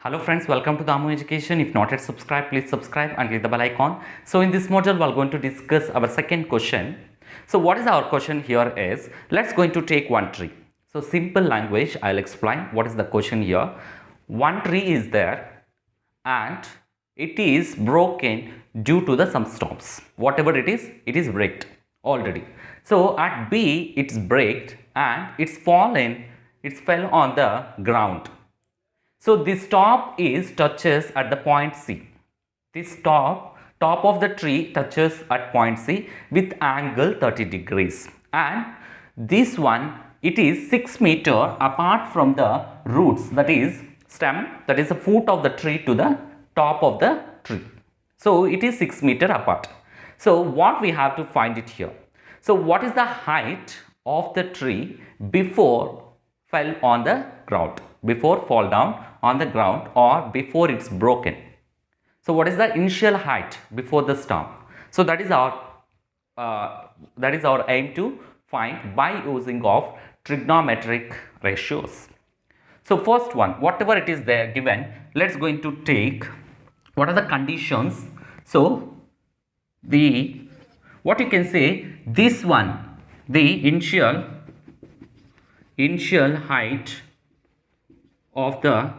Hello friends, welcome to the Amu Education. If not yet subscribed, please subscribe and click the bell icon. So in this module, we are going to discuss our second question. So what is our question here is, let's going to take one tree. So simple language, I'll explain what is the question here. One tree is there and it is broken due to the some storms. Whatever it is breaked already. So at B, it's breaked and it's fell on the ground. So this top is touches at the point C. This top of the tree touches at point C with angle 30 degrees. And this one, it is 6 meter apart from the roots, that is stem, that is the foot of the tree to the top of the tree. So it is 6 meter apart. So what we have to find it here. So what is the height of the tree before fell on the ground, before fall down on the ground or before it's broken? So what is the initial height before the storm? So that is our aim to find by using of trigonometric ratios. So first one, whatever it is there given, let's going to take what are the conditions. So what you can say, this one, the initial height of the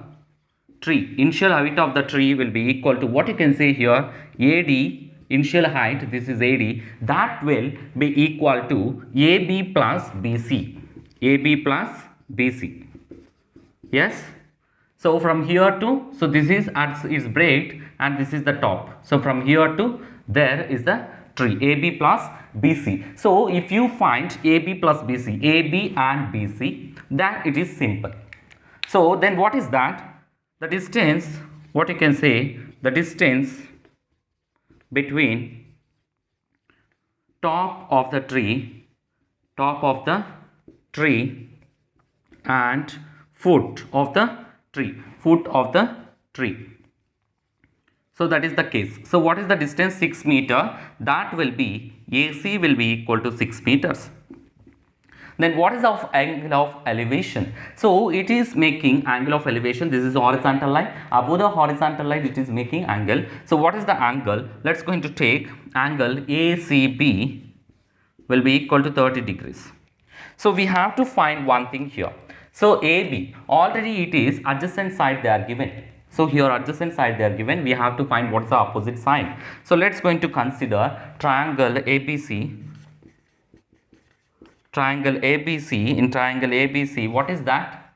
tree, initial height of the tree will be equal to what you can say here, AD, initial height, this is AD, that will be equal to AB plus BC, AB plus BC. Yes, so from here to, so this is break and this is the top, so from here to there is the tree, AB plus BC. So if you find AB plus BC, AB and BC, then it is simple. So then what is that? The distance, what you can say, the distance between top of the tree and foot of the tree. So that is the case. So what is the distance? 6 meter. That will be, AC will be equal to 6 meters. Then what is of angle of elevation? So it is making angle of elevation. This is horizontal line. Above the horizontal line, it is making angle. So what is the angle? Let's going to take angle ACB will be equal to 30 degrees. So we have to find one thing here. So AB, already it is adjacent side they are given. So here adjacent side they are given. We have to find what is the opposite side. So let's going to consider triangle ABC. Triangle ABC, in triangle ABC, what is that?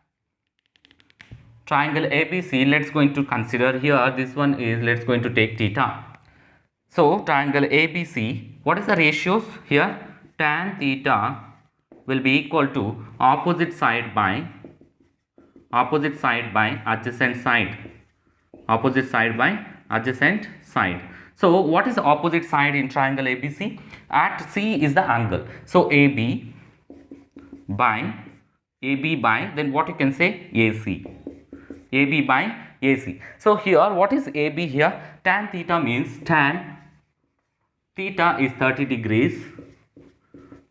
Triangle ABC, let's going to consider here, this one is, let's going to take theta. So triangle ABC, what is the ratios here? Tan theta will be equal to opposite side by adjacent side. Opposite side by adjacent side. So what is the opposite side in triangle ABC? At C is the angle. So AB by then what you can say, AC, AB by AC. So here what is AB here? Tan theta means tan theta is 30 degrees.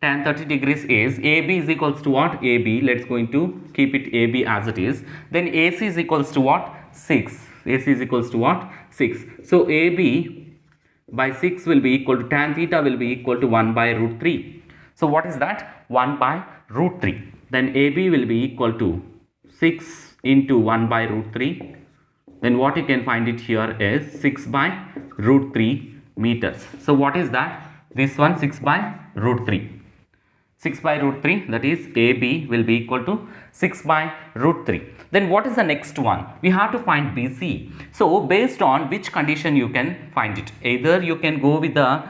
Tan 30 degrees is AB is equals to what? AB, let's going to keep it AB as it is. Then AC is equals to what? 6. AC is equals to what? 6. So AB by 6 will be equal to tan theta will be equal to 1 by root 3. So what is that? 1 by root 3. Then AB will be equal to 6 into 1 by root 3. Then what you can find it here is 6 by root 3 meters. So what is that? This one 6 by root 3. 6 by root 3, that is AB will be equal to 6 by root 3. Then what is the next one? We have to find BC. So based on which condition you can find it. Either you can go with the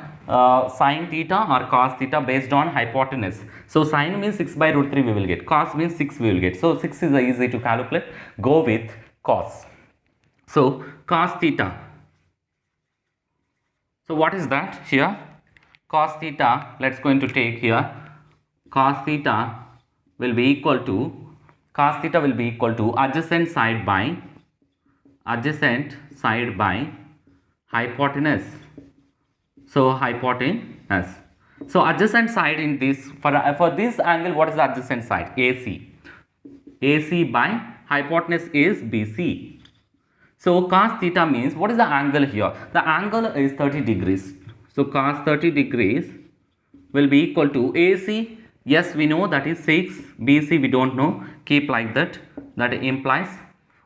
sine theta or cos theta based on hypotenuse. So sine means 6 by root 3 we will get. Cos means 6 we will get. So 6 is easy to calculate. Go with cos. So cos theta. So what is that here? Cos theta, let's going to take here. Cos theta will be equal to adjacent side by hypotenuse. So hypotenuse. So adjacent side in this, for this angle, what is the adjacent side? AC. AC by hypotenuse is BC. So cos theta means, what is the angle here? The angle is 30 degrees. So cos 30 degrees will be equal to AC. Yes, we know that is 6. BC we don't know. Keep like that. That implies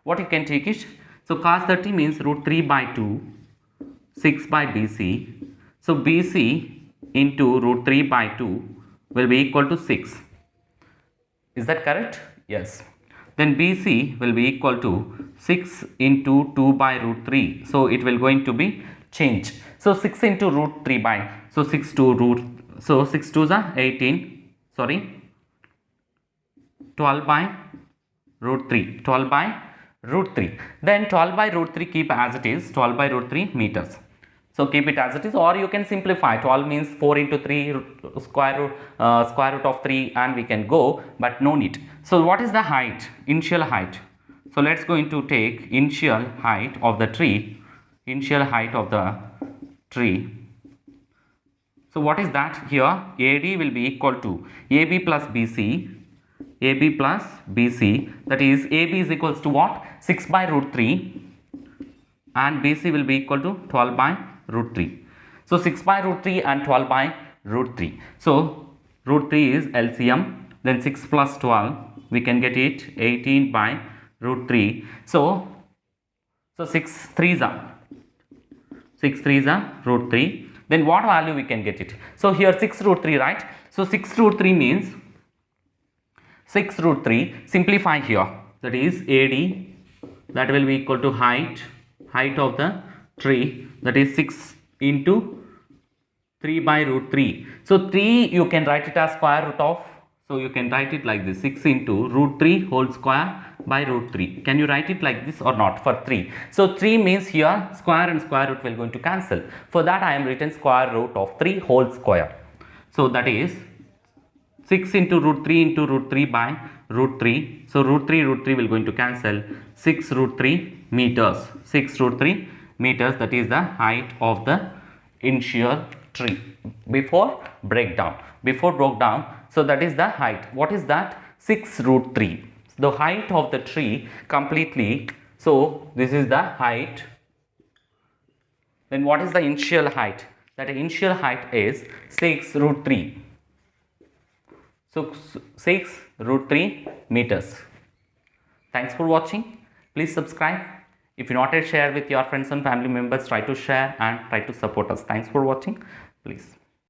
what you can take it. So cos 30 means root 3 by 2, 6 by BC. So BC into root 3 by 2 will be equal to 6. Is that correct? Yes. Then BC will be equal to 6 into 2 by root 3. So it will going to be change. So 6 into root 3 by, so 6 to root, so 6 2s are 18, sorry, 12 by root 3, 12 by root 3. Then 12 by root 3 keep as it is, 12 by root 3 meters. So keep it as it is, or you can simplify. 12 means 4 into 3 square root of 3, and we can go, but no need. So what is the height? Initial height. So let's going to take initial height of the tree. Initial height of the tree. So what is that here? AD will be equal to AB plus BC. AB plus BC, that is AB is equals to what? 6 by root 3, and BC will be equal to 12 by root 3. So 6 by root 3 and 12 by root 3. So root 3 is LCM. Then 6 plus 12, we can get it 18 by root 3. So 6 3s are root 3. Then what value we can get it? So here 6 root 3, right? So 6 root 3 means 6 root 3. Simplify here. That is AD. That will be equal to height of the tree, that is 6 into 3 by root 3. So 3 you can write it as square root of, so you can write it like this, 6 into root 3 whole square by root 3. Can you write it like this or not for 3? So 3 means here square and square root will going to cancel. For that I am written square root of 3 whole square. So that is 6 into root 3 by root 3. So root 3 will going to cancel. 6 root 3 meters. 6 root 3 meters, that is the height of the initial tree. Before broke down. So that is the height. What is that? 6 root 3. The height of the tree completely. So this is the height. Then what is the initial height? That initial height is 6 root 3. So 6 root 3 meters. Thanks for watching. Please subscribe. If you not yet share with your friends and family members, try to share and try to support us. Thanks for watching. Please.